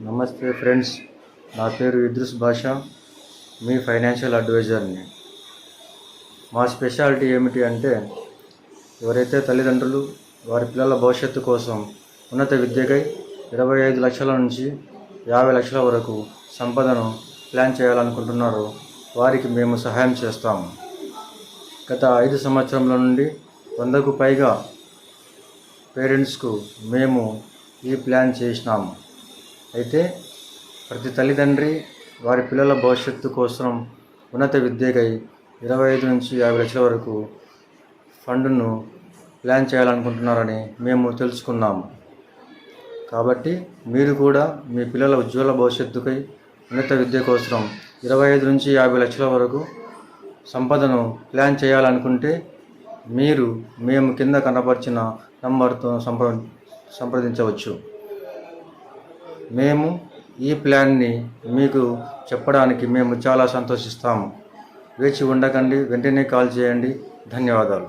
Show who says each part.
Speaker 1: నమస్తే ఫ్రెండ్స్, నా పేరు ఇద్రిస్ బాషా, మీ ఫైనాన్షియల్ అడ్వైజర్ని. మా స్పెషాలిటీ ఏమిటి అంటే, ఎవరైతే తల్లిదండ్రులు వారి పిల్లల భవిష్యత్తు కోసం ఉన్నత విద్యకై 25 లక్షల నుంచి 50 లక్షల వరకు సంపదను ప్లాన్ చేయాలనుకుంటున్నారో వారికి మేము సహాయం చేస్తాము. గత 5 సంవత్సరాల నుండి 100కు పైగా పేరెంట్స్కు మేము ఈ ప్లాన్ చేసినాము. అయితే ప్రతి తల్లిదండ్రి వారి పిల్లల భవిష్యత్తు కోసం ఉన్నత విద్యకై 25 నుంచి 50 లక్షల వరకు ఫండ్ను ప్లాన్ చేయాలనుకుంటున్నారని మేము తెలుసుకున్నాము. కాబట్టి మీరు కూడా మీ పిల్లల ఉజ్వల భవిష్యత్తుకై ఉన్నత విద్య కోసం 25 నుంచి 50 లక్షల వరకు సంపదను ప్లాన్ చేయాలనుకుంటే మేము కింద కనపరిచిన నంబర్తో సంప్రదించవచ్చు. మేము ఈ ప్లాన్ని మీకు చెప్పడానికి మేము చాలా సంతోషిస్తాము. వేచి ఉండకండి, వెంటనే కాల్ చేయండి. ధన్యవాదాలు.